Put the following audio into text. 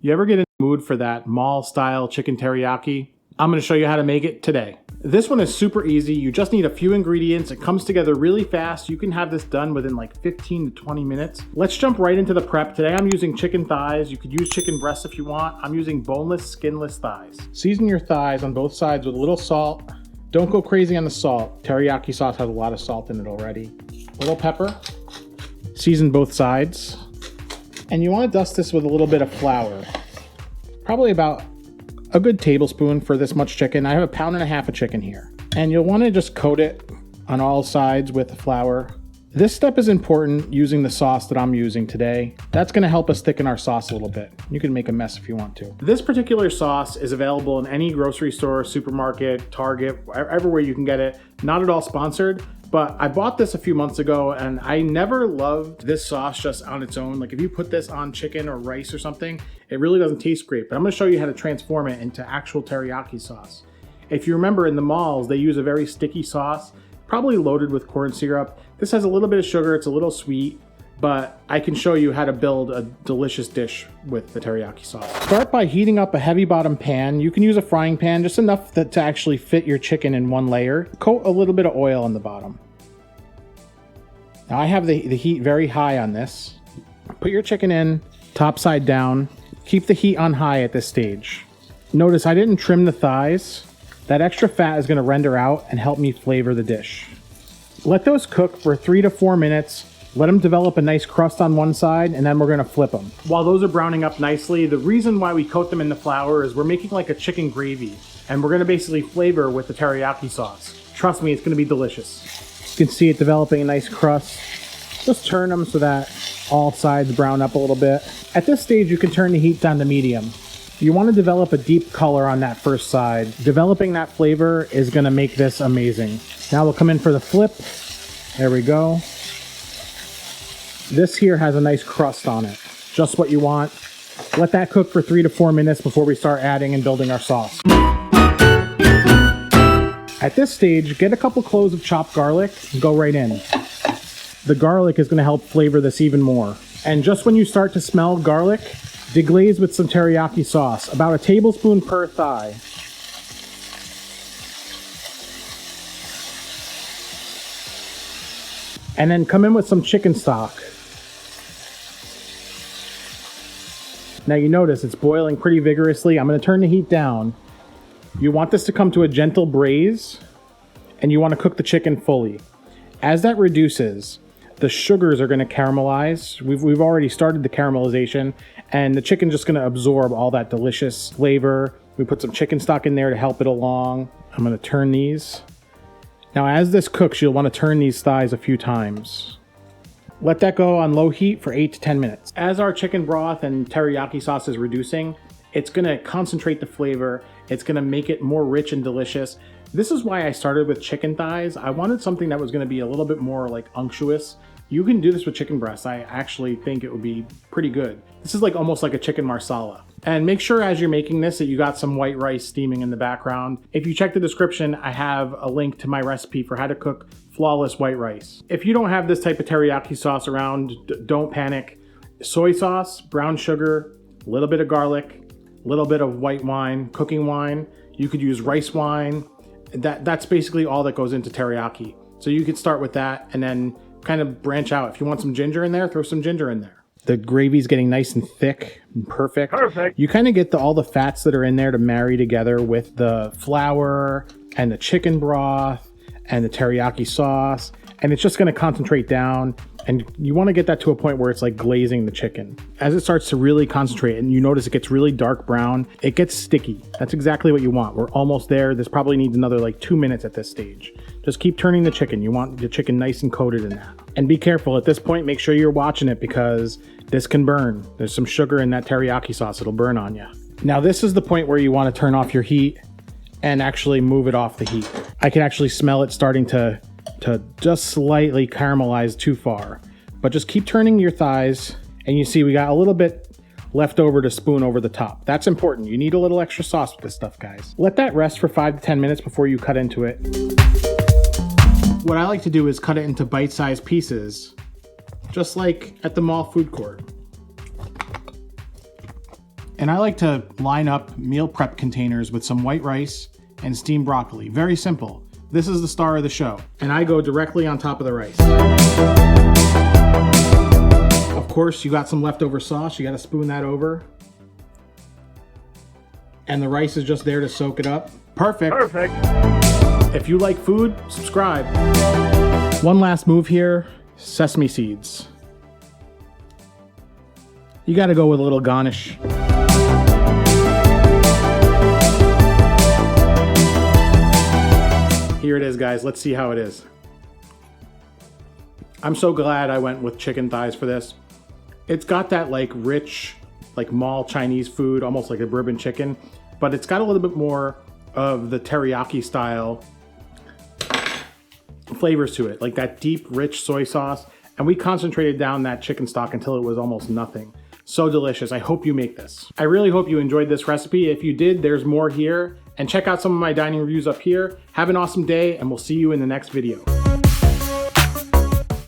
You ever get in the mood for that mall-style chicken teriyaki? I'm going to show you how to make it today. This one is super easy. You just need a few ingredients. It comes together really fast. You can have this done within like 15 to 20 minutes. Let's jump right into the prep. Today I'm using chicken thighs. You could use chicken breasts if you want. I'm using boneless, skinless thighs. Season your thighs on both sides with a little salt. Don't go crazy on the salt. Teriyaki sauce has a lot of salt in it already. A little pepper. Season both sides. And you want to dust this with a little bit of flour. Probably about a good tablespoon for this much chicken. I have 1.5 pounds of chicken here. And you'll want to just coat it on all sides with the flour. This step is important using the sauce that I'm using today. That's going to help us thicken our sauce a little bit. You can make a mess if you want to. This particular sauce is available in any grocery store, supermarket, Target, everywhere you can get it. Not at all sponsored, but I bought this a few months ago and I never loved this sauce just on its own. Like if you put this on chicken or rice or something, it really doesn't taste great. But I'm going to show you how to transform it into actual teriyaki sauce. If you remember in the malls, they use a very sticky sauce, probably loaded with corn syrup. This has a little bit of sugar, it's a little sweet, but I can show you how to build a delicious dish with the teriyaki sauce. Start by heating up a heavy bottom pan. You can use a frying pan, just enough to actually fit your chicken in one layer. Coat a little bit of oil on the bottom. Now I have the heat very high on this. Put your chicken in, top side down. Keep the heat on high at this stage. Notice I didn't trim the thighs. That extra fat is going to render out and help me flavor the dish. Let those cook for 3 to 4 minutes. Let them develop a nice crust on one side, and then we're going to flip them. While those are browning up nicely, the reason why we coat them in the flour is we're making like a chicken gravy, and we're going to basically flavor with the teriyaki sauce. Trust me, it's going to be delicious. You can see it developing a nice crust. Just turn them so that all sides brown up a little bit. At this stage, you can turn the heat down to medium. You want to develop a deep color on that first side. Developing that flavor is going to make this amazing. Now we'll come in for the flip. There we go. This here has a nice crust on it. Just what you want. Let that cook for 3 to 4 minutes before we start adding and building our sauce. At this stage, get a couple cloves of chopped garlic and go right in. The garlic is going to help flavor this even more. And just when you start to smell garlic, deglaze with some teriyaki sauce, about a tablespoon per thigh. And then come in with some chicken stock. Now you notice it's boiling pretty vigorously. I'm going to turn the heat down. You want this to come to a gentle braise, and you want to cook the chicken fully. As that reduces, the sugars are going to caramelize. We've already started the caramelization, and the chicken's just going to absorb all that delicious flavor. We put some chicken stock in there to help it along. I'm going to turn these. Now as this cooks, you'll want to turn these thighs a few times. Let that go on low heat for 8 to 10 minutes. As our chicken broth and teriyaki sauce is reducing, it's going to concentrate the flavor. It's going to make it more rich and delicious. This is why I started with chicken thighs. I wanted something that was going to be a little bit more like unctuous. You can do this with chicken breasts. I actually think it would be pretty good. This is like almost like a chicken marsala. And make sure as you're making this that you got some white rice steaming in the background. If you check the description, I have a link to my recipe for how to cook flawless white rice. If you don't have this type of teriyaki sauce around, don't panic. Soy sauce, brown sugar, a little bit of garlic, a little bit of white wine, cooking wine. You could use rice wine. That's basically all that goes into teriyaki. So you could start with that and then kind of branch out. If you want some ginger in there, throw some ginger in there. The gravy's getting nice and thick and perfect. You kind of get all the fats that are in there to marry together with the flour and the chicken broth and the teriyaki sauce. And it's just going to concentrate down. And you want to get that to a point where it's like glazing the chicken. As it starts to really concentrate and you notice it gets really dark brown, it gets sticky. That's exactly what you want. We're almost there. This probably needs another like 2 minutes at this stage. Just keep turning the chicken. You want the chicken nice and coated in that. And be careful at this point. Make sure you're watching it because this can burn. There's some sugar in that teriyaki sauce. It'll burn on you. Now this is the point where you want to turn off your heat and actually move it off the heat. I can actually smell it starting to just slightly caramelize too far. But just keep turning your thighs and you see we got a little bit left over to spoon over the top. That's important. You need a little extra sauce with this stuff, guys. Let that rest for 5 to 10 minutes before you cut into it. What I like to do is cut it into bite-sized pieces, just like at the mall food court. And I like to line up meal prep containers with some white rice and steamed broccoli. Very simple. This is the star of the show. And I go directly on top of the rice. Of course, you got some leftover sauce. You got to spoon that over. And the rice is just there to soak it up. Perfect. Perfect. If you like food, subscribe. One last move here, sesame seeds. You got to go with a little garnish. Here it is, guys. Let's see how it is. I'm so glad I went with chicken thighs for this. It's got that like rich, like mall Chinese food, almost like a bourbon chicken, but it's got a little bit more of the teriyaki style flavors to it, like that deep, rich soy sauce. And we concentrated down that chicken stock until it was almost nothing. So delicious. I hope you make this. I really hope you enjoyed this recipe. If you did, there's more here. And check out some of my dining reviews up here. Have an awesome day, and we'll see you in the next video.